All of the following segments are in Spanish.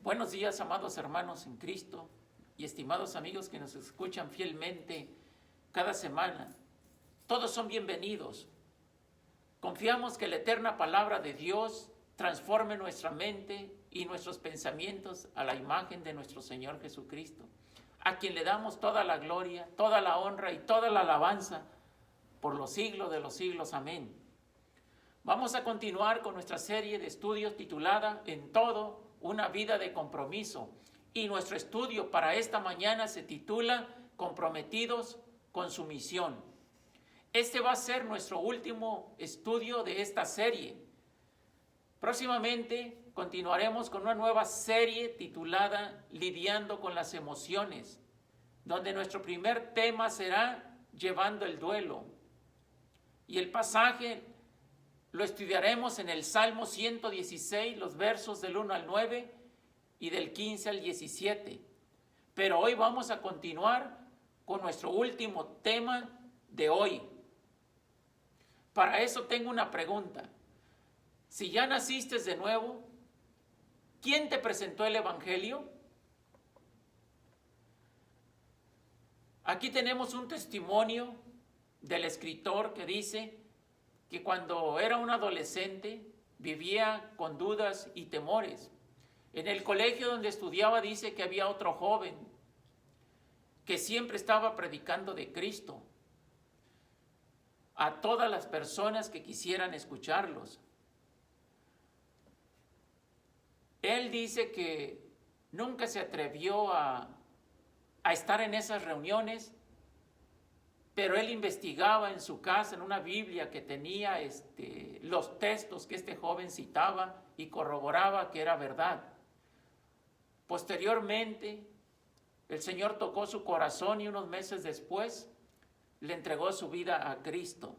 Buenos días, amados hermanos en Cristo y estimados amigos que nos escuchan fielmente cada semana. Todos son bienvenidos. Confiamos que la eterna palabra de Dios transforme nuestra mente y nuestros pensamientos a la imagen de nuestro Señor Jesucristo, a quien le damos toda la gloria, toda la honra y toda la alabanza por los siglos de los siglos. Amén. Vamos a continuar con nuestra serie de estudios titulada En todo, una vida de compromiso. Y nuestro estudio para esta mañana se titula Comprometidos con su misión. Este va a ser nuestro último estudio de esta serie. Próximamente continuaremos con una nueva serie titulada Lidiando con las emociones, donde nuestro primer tema será Llevando el duelo. Y el pasaje lo estudiaremos en el Salmo 116, los versos del 1 al 9 y del 15 al 17. Pero hoy vamos a continuar con nuestro último tema de hoy. Para eso tengo una pregunta. Si ya naciste de nuevo, ¿quién te presentó el Evangelio? Aquí tenemos un testimonio del escritor que dice que cuando era un adolescente vivía con dudas y temores. En el colegio donde estudiaba dice que había otro joven que siempre estaba predicando de Cristo a todas las personas que quisieran escucharlos. Él dice que nunca se atrevió a estar en esas reuniones, pero él investigaba en su casa, en una Biblia que tenía los textos que este joven citaba y corroboraba que era verdad. Posteriormente, el Señor tocó su corazón y unos meses después le entregó su vida a Cristo.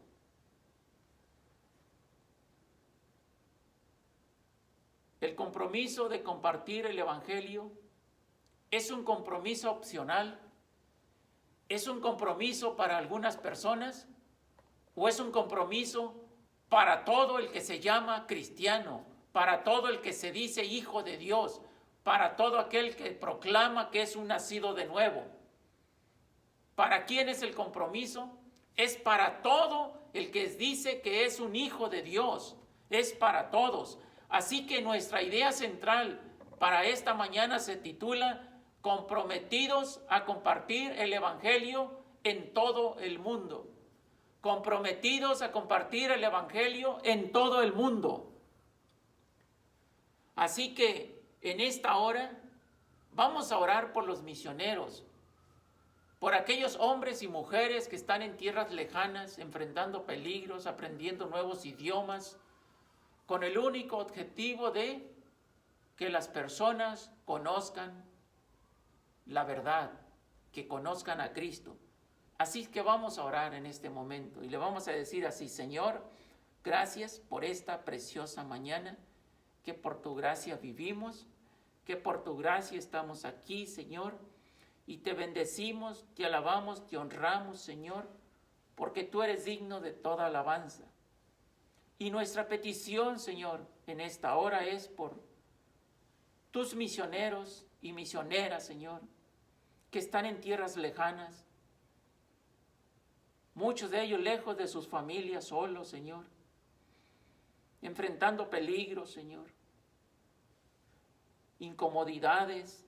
El compromiso de compartir el Evangelio es un compromiso opcional. ¿Es un compromiso para algunas personas o es un compromiso para todo el que se llama cristiano, para todo el que se dice hijo de Dios, para todo aquel que proclama que es un nacido de nuevo? ¿Para quién es el compromiso? Es para todo el que dice que es un hijo de Dios, es para todos. Así que nuestra idea central para esta mañana se titula Comprometidos a compartir el Evangelio en todo el mundo. Comprometidos a compartir el Evangelio en todo el mundo. Así que en esta hora vamos a orar por los misioneros, por aquellos hombres y mujeres que están en tierras lejanas, enfrentando peligros, aprendiendo nuevos idiomas, con el único objetivo de que las personas conozcan la verdad, que conozcan a Cristo. Así que vamos a orar en este momento y le vamos a decir así: Señor, gracias por esta preciosa mañana, que por tu gracia vivimos, que por tu gracia estamos aquí, Señor, y te bendecimos, te alabamos, te honramos, Señor, porque tú eres digno de toda alabanza. Y nuestra petición, Señor, en esta hora es por tus misioneros y misioneras, Señor, que están en tierras lejanas, muchos de ellos lejos de sus familias, solos, Señor, enfrentando peligros, Señor, incomodidades,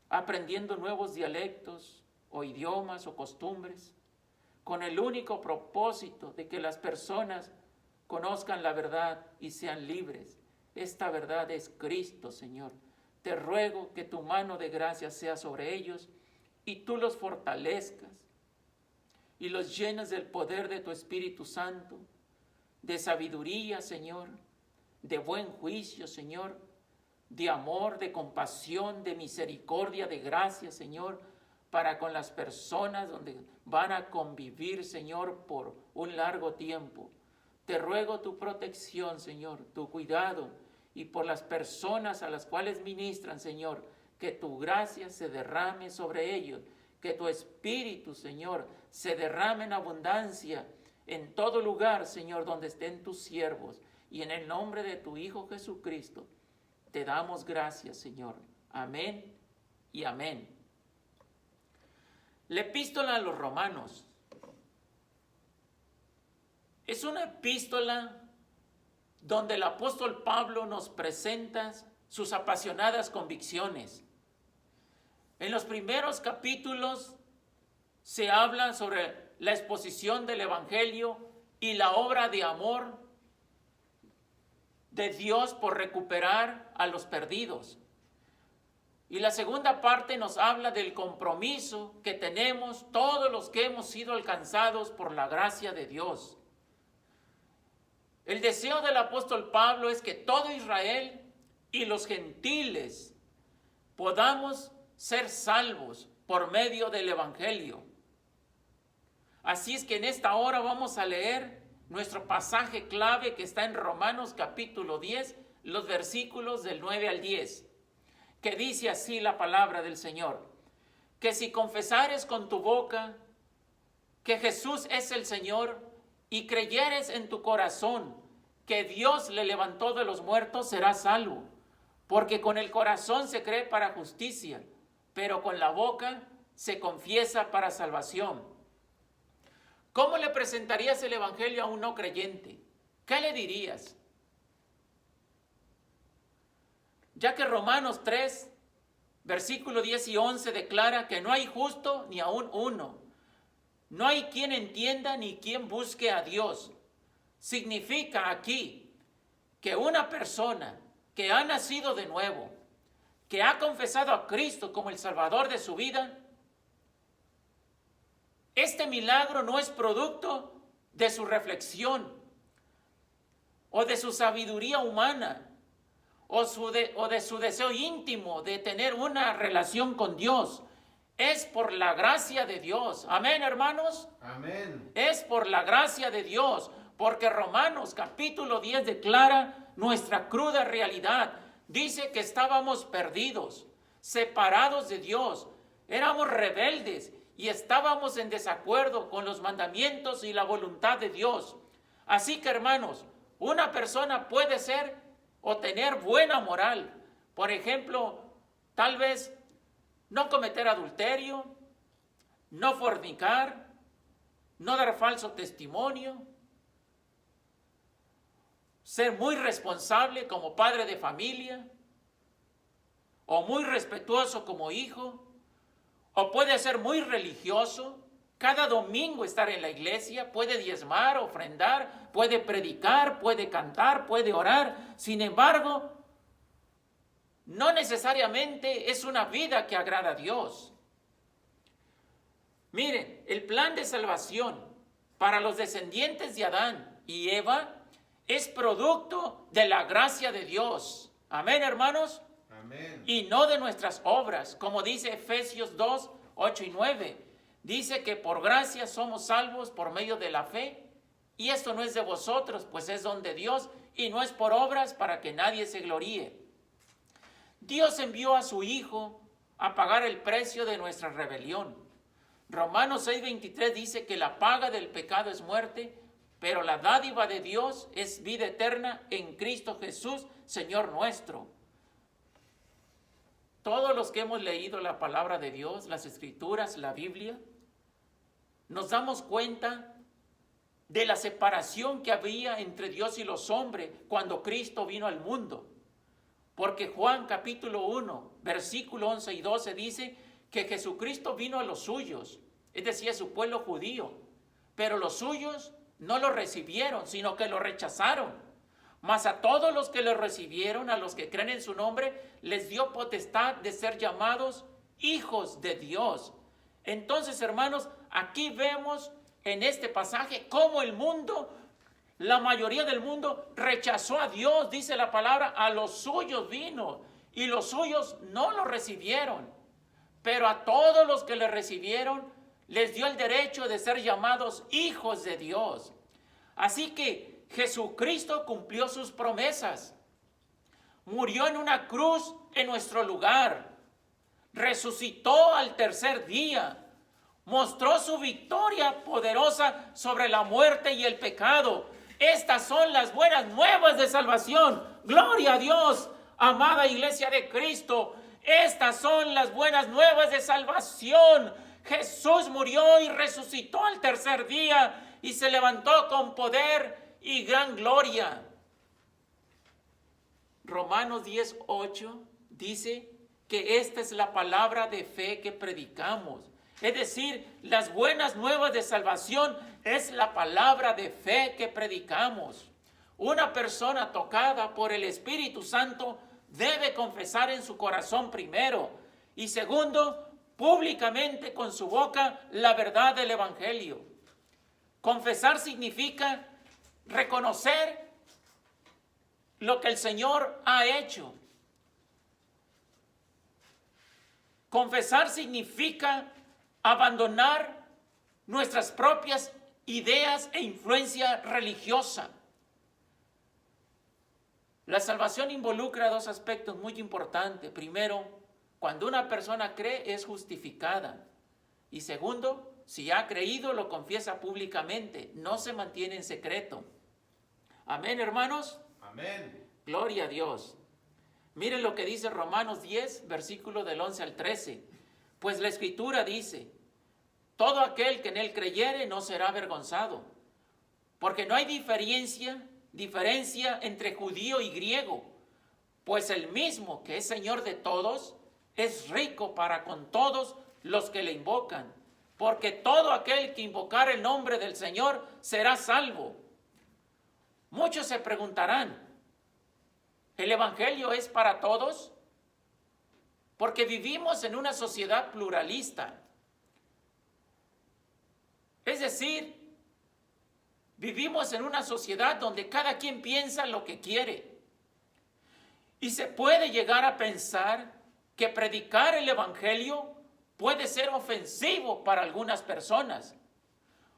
aprendiendo nuevos dialectos o idiomas o costumbres, con el único propósito de que las personas conozcan la verdad y sean libres. Esta verdad es Cristo, Señor. Te ruego que tu mano de gracia sea sobre ellos y tú los fortalezcas y los llenes del poder de tu Espíritu Santo, de sabiduría, Señor, de buen juicio, Señor, de amor, de compasión, de misericordia, de gracia, Señor, para con las personas donde van a convivir, Señor, por un largo tiempo. Te ruego tu protección, Señor, tu cuidado, y por las personas a las cuales ministran, Señor, que tu gracia se derrame sobre ellos, que tu Espíritu, Señor, se derrame en abundancia en todo lugar, Señor, donde estén tus siervos. Y en el nombre de tu Hijo Jesucristo, Te damos gracias, Señor. Amén y amén. La epístola a los Romanos es una epístola donde el apóstol Pablo nos presenta sus apasionadas convicciones. En los primeros capítulos se habla sobre la exposición del Evangelio y la obra de amor de Dios por recuperar a los perdidos. Y la segunda parte nos habla del compromiso que tenemos todos los que hemos sido alcanzados por la gracia de Dios. El deseo del apóstol Pablo es que todo Israel y los gentiles podamos ser salvos por medio del Evangelio. Así es que en esta hora vamos a leer nuestro pasaje clave que está en Romanos capítulo 10, los versículos del 9 al 10, que dice así la palabra del Señor: que si confesares con tu boca que Jesús es el Señor y creyeres en tu corazón que Dios le levantó de los muertos, serás salvo. Porque con el corazón se cree para justicia, pero con la boca se confiesa para salvación. ¿Cómo le presentarías el Evangelio a un no creyente? ¿Qué le dirías? Ya que Romanos 3, versículo 10 y 11 declara que no hay justo ni aún uno. No hay quien entienda ni quien busque a Dios. Significa aquí que una persona que ha nacido de nuevo, que ha confesado a Cristo como el Salvador de su vida, este milagro no es producto de su reflexión o de su sabiduría humana o de su deseo íntimo de tener una relación con Dios. Es por la gracia de Dios. Amén, hermanos. Amén. Es por la gracia de Dios, porque Romanos capítulo 10 declara nuestra cruda realidad. Dice que estábamos perdidos, separados de Dios, éramos rebeldes y estábamos en desacuerdo con los mandamientos y la voluntad de Dios. Así que, hermanos, una persona puede ser o tener buena moral. Por ejemplo, tal vez no cometer adulterio, no fornicar, no dar falso testimonio, ser muy responsable como padre de familia, o muy respetuoso como hijo, o puede ser muy religioso, cada domingo estar en la iglesia, puede diezmar, ofrendar, puede predicar, puede cantar, puede orar. Sin embargo, no necesariamente es una vida que agrada a Dios. Miren, el plan de salvación para los descendientes de Adán y Eva es producto de la gracia de Dios. Amén, hermanos. Amén. Y no de nuestras obras, como dice Efesios 2, 8 y 9. Dice que por gracia somos salvos por medio de la fe, y esto no es de vosotros, pues es don de Dios, y no es por obras para que nadie se gloríe. Dios envió a su Hijo a pagar el precio de nuestra rebelión. Romanos 6:23 dice que la paga del pecado es muerte, pero la dádiva de Dios es vida eterna en Cristo Jesús, Señor nuestro. Todos los que hemos leído la palabra de Dios, las Escrituras, la Biblia, nos damos cuenta de la separación que había entre Dios y los hombres cuando Cristo vino al mundo. Porque Juan capítulo 1, versículo 11 y 12 dice que Jesucristo vino a los suyos, es decir, a su pueblo judío, pero los suyos no lo recibieron, sino que lo rechazaron. Mas a todos los que lo recibieron, a los que creen en su nombre, les dio potestad de ser llamados hijos de Dios. Entonces, hermanos, aquí vemos en este pasaje cómo el mundo, la mayoría del mundo rechazó a Dios. Dice la palabra, a los suyos vino y los suyos no lo recibieron. Pero a todos los que le recibieron, les dio el derecho de ser llamados hijos de Dios. Así que Jesucristo cumplió sus promesas. Murió en una cruz en nuestro lugar. Resucitó al tercer día. Mostró su victoria poderosa sobre la muerte y el pecado. Estas son las buenas nuevas de salvación. Gloria a Dios. Amada iglesia de Cristo, estas son las buenas nuevas de salvación. Jesús murió y resucitó al tercer día y se levantó con poder y gran gloria. Romanos 10:8 dice que esta es la palabra de fe que predicamos. Es decir, las buenas nuevas de salvación es la palabra de fe que predicamos. Una persona tocada por el Espíritu Santo debe confesar en su corazón primero y segundo, públicamente con su boca la verdad del Evangelio. Confesar significa reconocer lo que el Señor ha hecho. Confesar significa abandonar nuestras propias ideas e influencia religiosa. La salvación involucra dos aspectos muy importantes. Primero, cuando una persona cree, es justificada. Y segundo, si ha creído, lo confiesa públicamente, no se mantiene en secreto. Amén, hermanos. Amén. Gloria a Dios. Miren lo que dice Romanos 10, versículo del 11 al 13. Pues la Escritura dice, todo aquel que en él creyere no será avergonzado, porque no hay diferencia entre judío y griego, pues el mismo que es Señor de todos, es rico para con todos los que le invocan, porque todo aquel que invocar el nombre del Señor será salvo. Muchos se preguntarán, ¿el Evangelio es para todos? Porque vivimos en una sociedad pluralista. Es decir, vivimos en una sociedad donde cada quien piensa lo que quiere. Y se puede llegar a pensar que predicar el Evangelio puede ser ofensivo para algunas personas,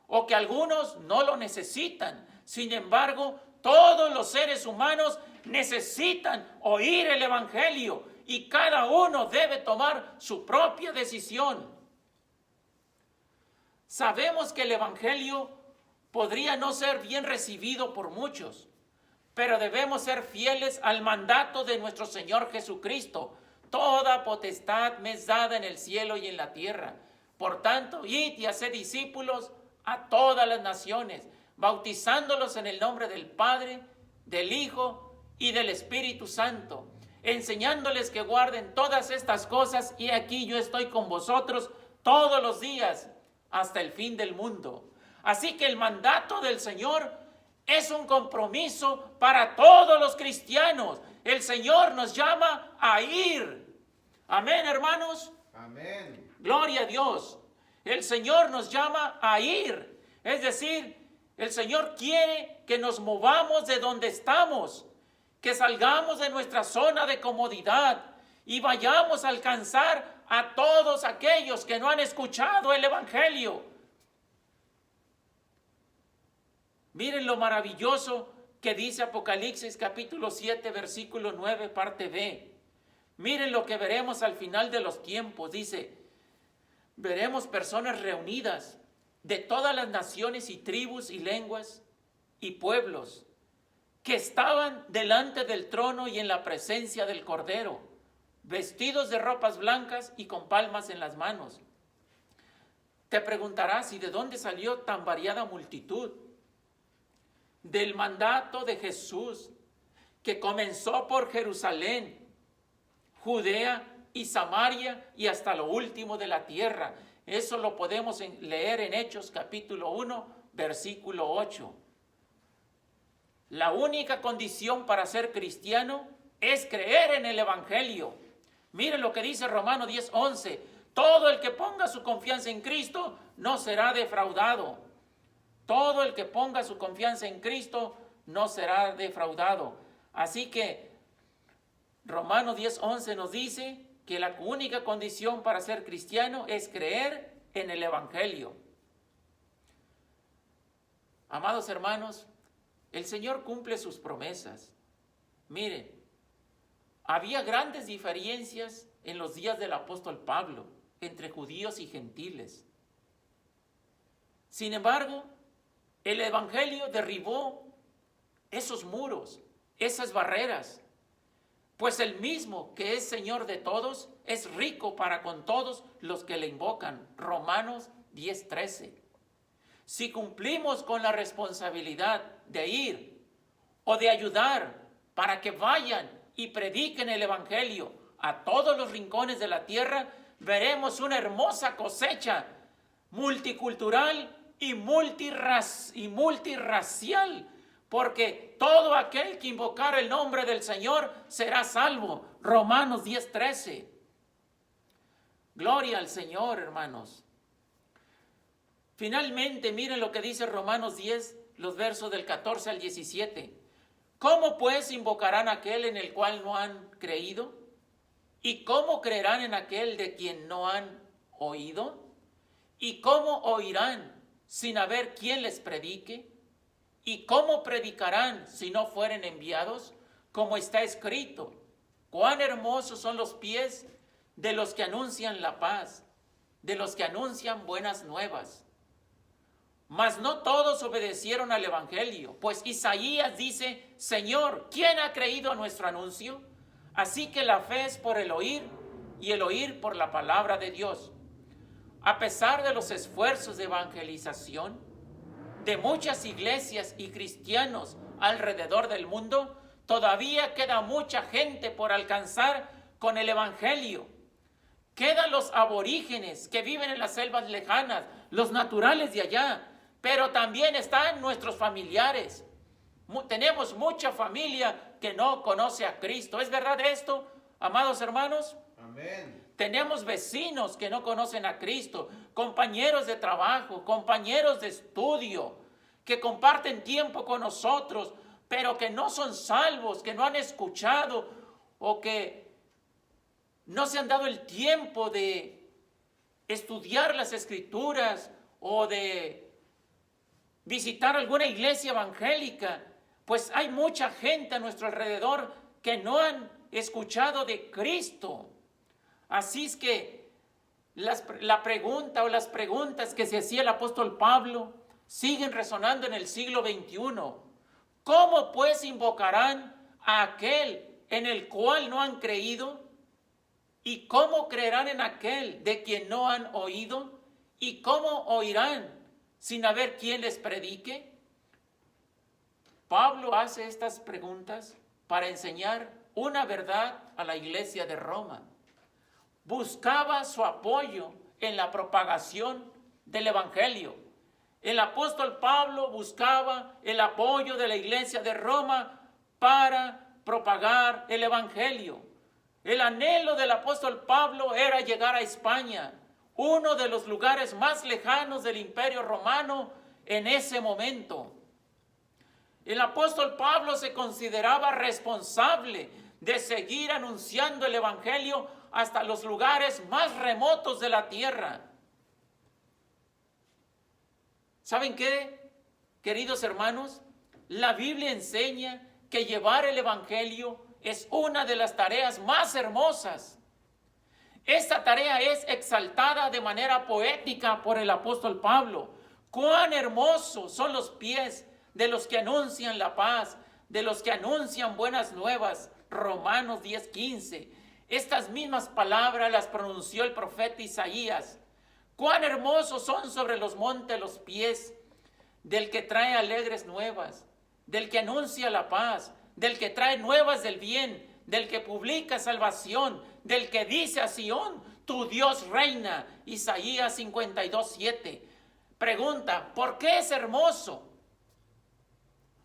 o que algunos no lo necesitan. Sin embargo, todos los seres humanos necesitan oír el Evangelio y cada uno debe tomar su propia decisión. Sabemos que el Evangelio podría no ser bien recibido por muchos, pero debemos ser fieles al mandato de nuestro Señor Jesucristo. Toda potestad me es dada en el cielo y en la tierra. Por tanto, id y haced discípulos a todas las naciones, bautizándolos en el nombre del Padre, del Hijo y del Espíritu Santo, enseñándoles que guarden todas estas cosas, y aquí yo estoy con vosotros todos los días hasta el fin del mundo. Así que el mandato del Señor es un compromiso para todos los cristianos. El Señor nos llama a ir. Amén, hermanos. Amén. Gloria a Dios. El Señor nos llama a ir. Es decir, el Señor quiere que nos movamos de donde estamos, que salgamos de nuestra zona de comodidad y vayamos a alcanzar a todos aquellos que no han escuchado el Evangelio. Miren lo maravilloso que dice Apocalipsis capítulo 7, versículo 9, parte B. Miren lo que veremos al final de los tiempos. Dice, veremos personas reunidas de todas las naciones y tribus y lenguas y pueblos que estaban delante del trono y en la presencia del Cordero, vestidos de ropas blancas y con palmas en las manos. Te preguntarás, ¿y de dónde salió tan variada multitud? Del mandato de Jesús, que comenzó por Jerusalén, Judea y Samaria y hasta lo último de la tierra. Eso lo podemos leer en Hechos capítulo 1, versículo 8. La única condición para ser cristiano es creer en el Evangelio. Miren lo que dice Romanos 10, 11. Todo el que ponga su confianza en Cristo no será defraudado. Todo el que ponga su confianza en Cristo no será defraudado. Así que Romanos 10, 11 nos dice que la única condición para ser cristiano es creer en el Evangelio. Amados hermanos, el Señor cumple sus promesas. Miren, había grandes diferencias en los días del apóstol Pablo entre judíos y gentiles. Sin embargo, el Evangelio derribó esos muros, esas barreras. Pues el mismo que es Señor de todos, es rico para con todos los que le invocan. Romanos 10:13. Si cumplimos con la responsabilidad de ir o de ayudar para que vayan y prediquen el Evangelio a todos los rincones de la tierra, veremos una hermosa cosecha multicultural y multirracial, porque todo aquel que invocar el nombre del Señor será salvo. Romanos 10:13. Gloria al Señor, hermanos. Finalmente, miren lo que dice Romanos 10, los versos del 14 al 17. ¿Cómo pues invocarán a aquel en el cual no han creído? ¿Y cómo creerán en aquel de quien no han oído? ¿Y cómo oirán sin haber quien les predique? ¿Y cómo predicarán si no fueren enviados? Como está escrito, cuán hermosos son los pies de los que anuncian la paz, de los que anuncian buenas nuevas. Mas no todos obedecieron al Evangelio, pues Isaías dice, Señor, ¿quién ha creído a nuestro anuncio? Así que la fe es por el oír, y el oír por la palabra de Dios. A pesar de los esfuerzos de evangelización de muchas iglesias y cristianos alrededor del mundo, todavía queda mucha gente por alcanzar con el Evangelio. Quedan los aborígenes que viven en las selvas lejanas, los naturales de allá, pero también están nuestros familiares. Tenemos mucha familia que no conoce a Cristo. ¿Es verdad esto, amados hermanos? Amén. Tenemos vecinos que no conocen a Cristo, compañeros de trabajo, compañeros de estudio, que comparten tiempo con nosotros, pero que no son salvos, que no han escuchado o que no se han dado el tiempo de estudiar las Escrituras o de visitar alguna iglesia evangélica. Pues hay mucha gente a nuestro alrededor que no han escuchado de Cristo. Así es que la pregunta o las preguntas que se hacía el apóstol Pablo siguen resonando en el siglo XXI. ¿Cómo pues invocarán a aquel en el cual no han creído? ¿Y cómo creerán en aquel de quien no han oído? ¿Y cómo oirán sin haber quien les predique? Pablo hace estas preguntas para enseñar una verdad a la iglesia de Roma. Buscaba su apoyo en la propagación del Evangelio. El apóstol Pablo buscaba el apoyo de la iglesia de Roma para propagar el Evangelio. El anhelo del apóstol Pablo era llegar a España, uno de los lugares más lejanos del Imperio Romano en ese momento. El apóstol Pablo se consideraba responsable de seguir anunciando el Evangelio hasta los lugares más remotos de la tierra. ¿Saben qué, queridos hermanos? La Biblia enseña que llevar el Evangelio es una de las tareas más hermosas. Esta tarea es exaltada de manera poética por el apóstol Pablo. Cuán hermosos son los pies de los que anuncian la paz, de los que anuncian buenas nuevas. Romanos 10:15. Estas mismas palabras las pronunció el profeta Isaías. Cuán hermosos son sobre los montes los pies del que trae alegres nuevas, del que anuncia la paz, del que trae nuevas del bien, del que publica salvación, del que dice a Sión, tu Dios reina. Isaías 52:7. Pregunta, ¿por qué es hermoso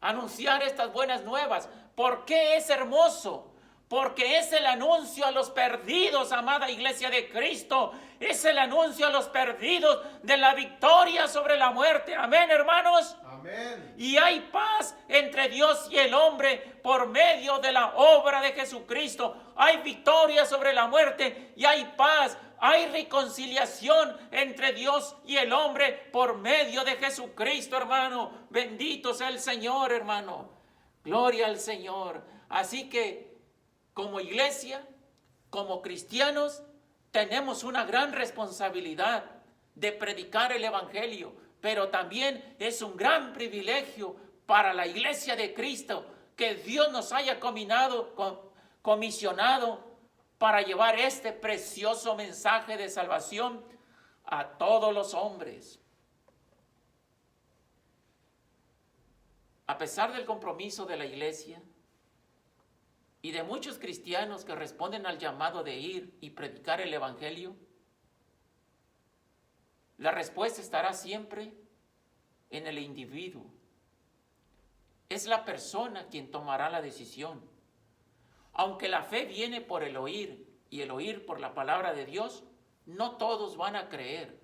anunciar estas buenas nuevas? ¿Por qué es hermoso? Porque es el anuncio a los perdidos, amada iglesia de Cristo. Es el anuncio a los perdidos de la victoria sobre la muerte. Amén, hermanos. Amén. Y hay paz entre Dios y el hombre por medio de la obra de Jesucristo. Hay victoria sobre la muerte y hay paz. Hay reconciliación entre Dios y el hombre por medio de Jesucristo, hermano. Bendito sea el Señor, hermano. Gloria al Señor. Así que, como iglesia, como cristianos, tenemos una gran responsabilidad de predicar el Evangelio, pero también es un gran privilegio para la iglesia de Cristo que Dios nos haya comisionado para llevar este precioso mensaje de salvación a todos los hombres. A pesar del compromiso de la iglesia y de muchos cristianos que responden al llamado de ir y predicar el evangelio, la respuesta estará siempre en el individuo. Es la persona quien tomará la decisión. Aunque la fe viene por el oír y el oír por la palabra de Dios, no todos van a creer.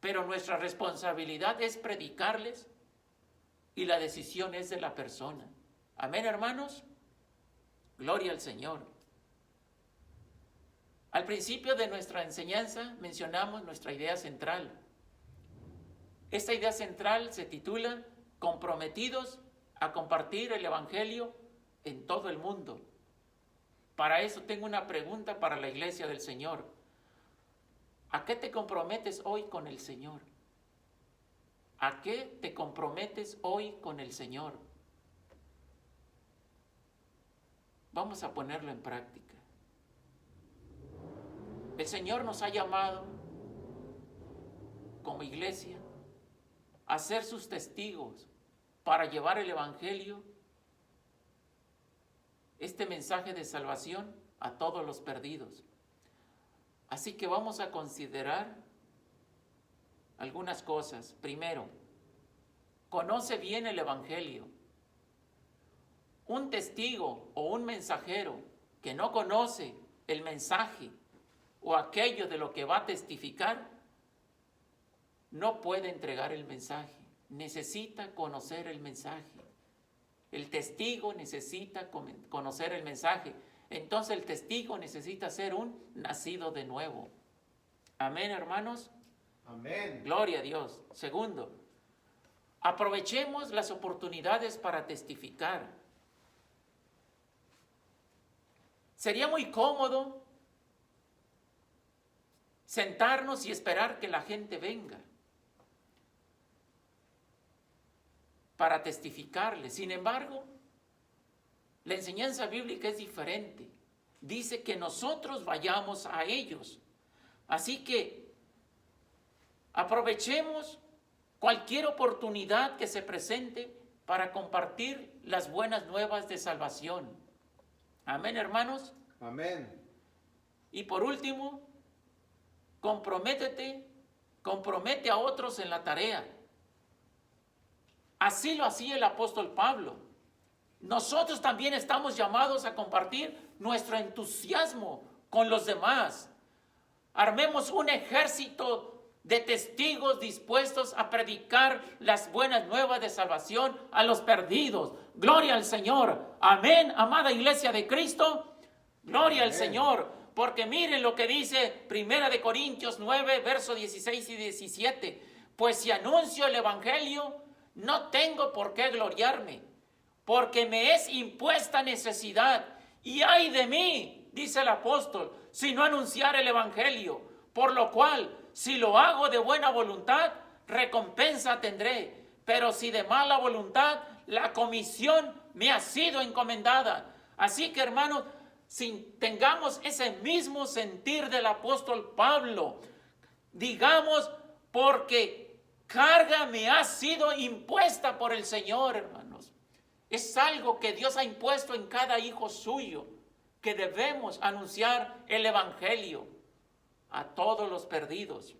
Pero nuestra responsabilidad es predicarles y la decisión es de la persona. Amén, hermanos. Gloria al Señor. Al principio de nuestra enseñanza mencionamos nuestra idea central. Esta idea central se titula Comprometidos a compartir el evangelio en todo el mundo. Para eso tengo una pregunta para la iglesia del Señor. ¿A qué te comprometes hoy con el Señor? ¿A qué te comprometes hoy con el Señor? Vamos a ponerlo en práctica. El Señor nos ha llamado como iglesia a ser sus testigos para llevar el evangelio, este mensaje de salvación a todos los perdidos. Así que vamos a considerar algunas cosas. Primero, conoce bien el evangelio. Un testigo o un mensajero que no conoce el mensaje o aquello de lo que va a testificar, no puede entregar el mensaje. Necesita conocer el mensaje. El testigo necesita conocer el mensaje. Entonces el testigo necesita ser un nacido de nuevo. Amén, hermanos. Amén. Gloria a Dios. Segundo, aprovechemos las oportunidades para testificar. Sería muy cómodo sentarnos y esperar que la gente venga para testificarle. Sin embargo, la enseñanza bíblica es diferente. Dice que nosotros vayamos a ellos. Así que aprovechemos cualquier oportunidad que se presente para compartir las buenas nuevas de salvación. Amén, hermanos. Amén. Y por último, compromete a otros en la tarea. Así lo hacía el apóstol Pablo. Nosotros también estamos llamados a compartir nuestro entusiasmo con los demás. Armemos un ejército de testigos dispuestos a predicar las buenas nuevas de salvación a los perdidos. Gloria al Señor. Amén, amada iglesia de Cristo. Gloria al Señor. Porque miren lo que dice 1 Corintios 9, versos 16 y 17. Pues si anuncio el evangelio, no tengo por qué gloriarme, porque me es impuesta necesidad. Y ay de mí, dice el apóstol, si no anunciar el evangelio. Por lo cual, si lo hago de buena voluntad, recompensa tendré. Pero si de mala voluntad, la comisión me ha sido encomendada. Así que, hermanos, si tengamos ese mismo sentir del apóstol Pablo, digamos, porque carga me ha sido impuesta por el Señor, hermanos. Es algo que Dios ha impuesto en cada hijo suyo, que debemos anunciar el evangelio a todos los perdidos.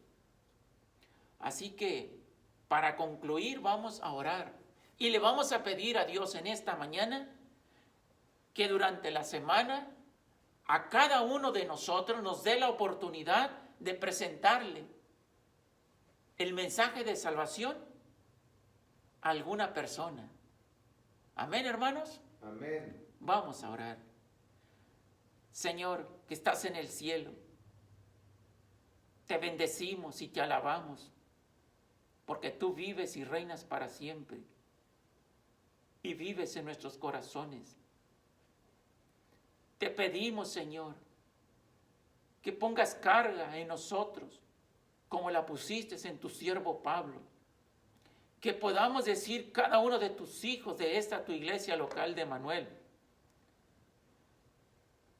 Así que, para concluir, vamos a orar y le vamos a pedir a Dios en esta mañana que durante la semana a cada uno de nosotros nos dé la oportunidad de presentarle el mensaje de salvación a alguna persona. Amén, hermanos. Amén. Vamos a orar. Señor, que estás en el cielo, te bendecimos y te alabamos, porque tú vives y reinas para siempre, y vives en nuestros corazones. Te pedimos, Señor, que pongas carga en nosotros, como la pusiste en tu siervo Pablo, que podamos decir cada uno de tus hijos de esta tu iglesia local de Manuel,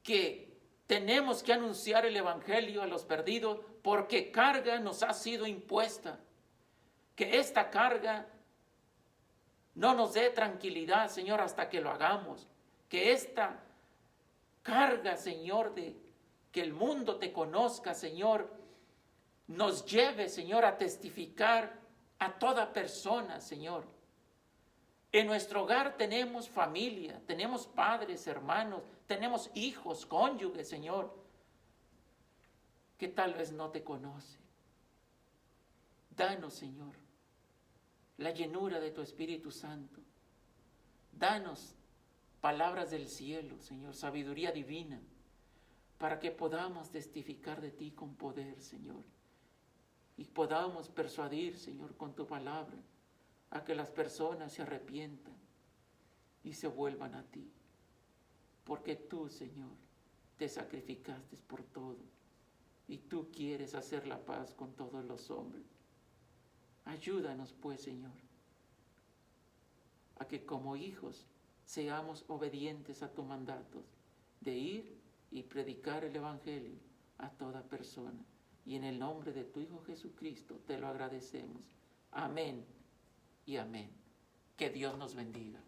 que tenemos que anunciar el evangelio a los perdidos porque carga nos ha sido impuesta. Que esta carga no nos dé tranquilidad, Señor, hasta que lo hagamos. Que esta carga, Señor, de que el mundo te conozca, Señor, nos lleve, Señor, a testificar a toda persona, Señor. En nuestro hogar tenemos familia, tenemos padres, hermanos, tenemos hijos, cónyuges, Señor, que tal vez no te conoce. Danos, Señor, la llenura de tu Espíritu Santo. Danos palabras del cielo, Señor, sabiduría divina, para que podamos testificar de ti con poder, Señor, y podamos persuadir, Señor, con tu palabra, a que las personas se arrepientan y se vuelvan a ti, porque tú, Señor, te sacrificaste por todo, y tú quieres hacer la paz con todos los hombres. Ayúdanos, pues, Señor, a que como hijos seamos obedientes a tu mandato de ir y predicar el evangelio a toda persona. Y en el nombre de tu Hijo Jesucristo te lo agradecemos. Amén y amén. Que Dios nos bendiga.